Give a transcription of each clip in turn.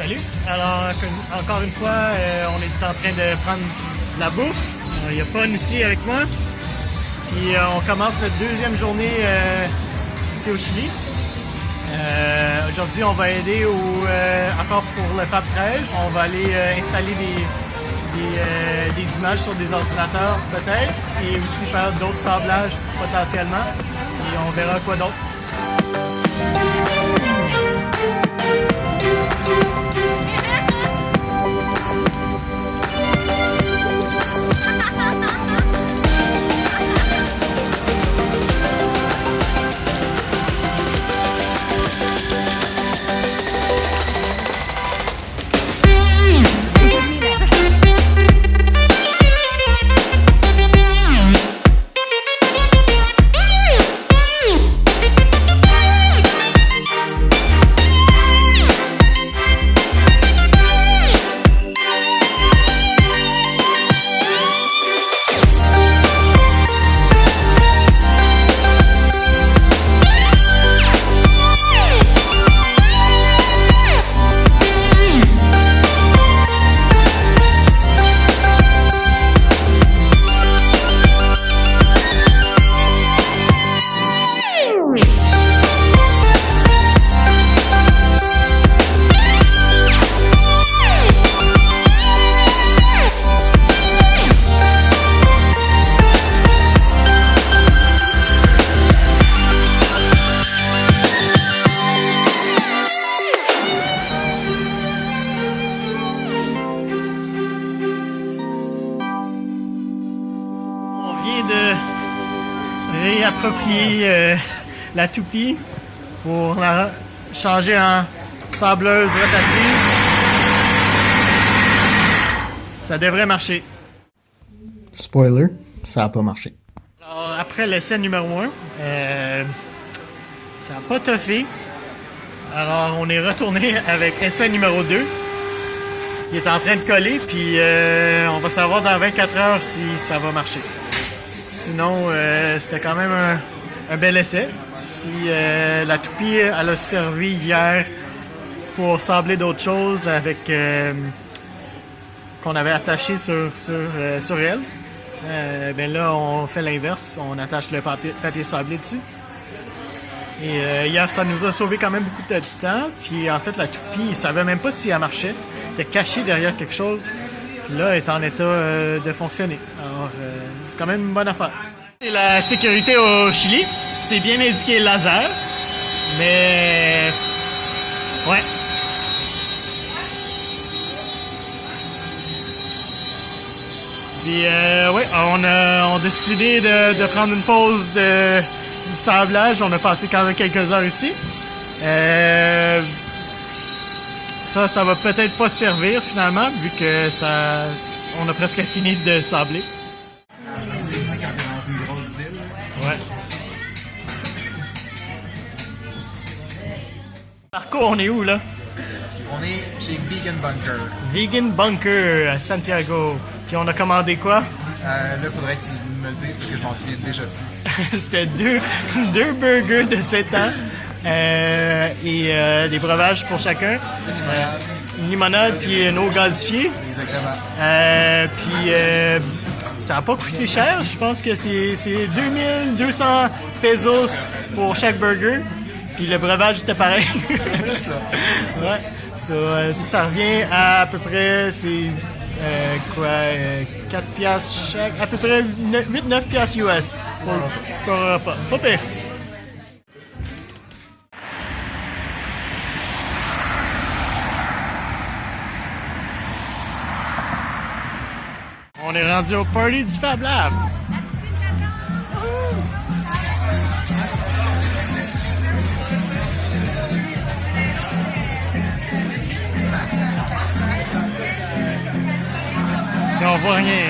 Salut! Alors, encore une fois, on est en train de prendre de la bouffe. Il y a Pon ici avec moi. Puis on commence notre deuxième journée ici au Chili. Aujourd'hui, on va aider encore pour le Fab 13. On va aller installer des images sur des ordinateurs peut-être et aussi faire d'autres sablages potentiellement. Et on verra quoi d'autre. De réapproprier la toupie pour la changer en sableuse rotative. Ça devrait marcher. Spoiler, ça n'a pas marché. Alors, après l'essai numéro 1, ça n'a pas toffé. Alors on est retourné avec essai numéro 2. Il est en train de coller, puis on va savoir dans 24 heures si ça va marcher. Sinon, c'était quand même un bel essai. Puis la toupie, elle a servi hier pour sabler d'autres choses avec qu'on avait attaché sur elle. Ben là, on fait l'inverse. On attache le papier sablé dessus. Et hier, ça nous a sauvé quand même beaucoup de temps. Puis en fait, la toupie, il savait même pas si elle marchait. Elle était cachée derrière quelque chose. Là, elle est en état de fonctionner. Alors, c'est quand même une bonne affaire. Et la sécurité au Chili, c'est bien indiqué laser, mais ouais. Puis ouais, on a décidé de prendre une pause du sablage. On a passé quand même quelques heures ici. Ça va peut-être pas servir finalement, vu que on a presque fini de sabler. C'est aussi quand t'es dans une grosse ville. Ouais. Marco, on est où là? On est chez Vegan Bunker. Vegan Bunker à Santiago. Puis on a commandé quoi? Là, faudrait que tu me le dises parce que je m'en souviens déjà plus. C'était deux burgers de 7 ans. Et des breuvages pour chacun. Une limonade puis une eau gasifiée. Exactement. Puis ça n'a pas coûté cher. Je pense que c'est 2200 pesos pour chaque burger. Puis le breuvage était pareil. Ça. Ouais. Ça revient à peu près, c'est 4 piastres chaque, à peu près 8-9 piastres US pour un repas. Pas pire. On est rendu au party du Fab Lab. Et on voit rien.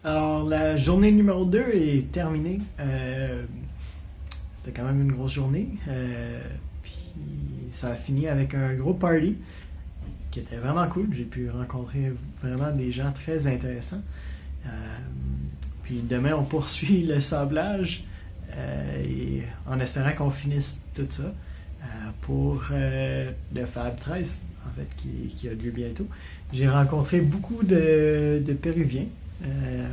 Alors, la journée numéro 2 est terminée. C'était quand même une grosse journée. Puis ça a fini avec un gros party qui était vraiment cool. J'ai pu rencontrer vraiment des gens très intéressants. Puis demain, on poursuit le sablage. et en espérant qu'on finisse tout ça pour le Fab 13, en fait, qui a lieu bientôt. J'ai rencontré beaucoup de Péruviens.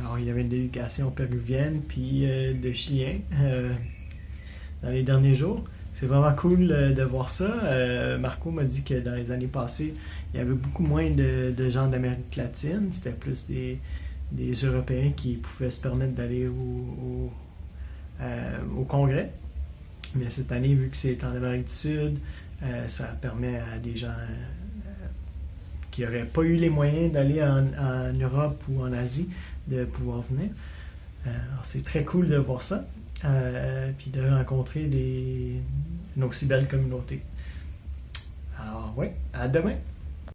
Alors, il y avait une délégation péruvienne puis de Chiliens dans les derniers jours. C'est vraiment cool de voir ça. Marco m'a dit que dans les années passées, il y avait beaucoup moins de gens d'Amérique latine. C'était plus des Européens qui pouvaient se permettre d'aller au Congrès. Mais cette année, vu que c'est en Amérique du Sud, ça permet à des gens qui n'auraient pas eu les moyens d'aller en Europe ou en Asie de pouvoir venir. Alors c'est très cool de voir ça. Puis de rencontrer une aussi belle communauté. Alors, ouais, à demain!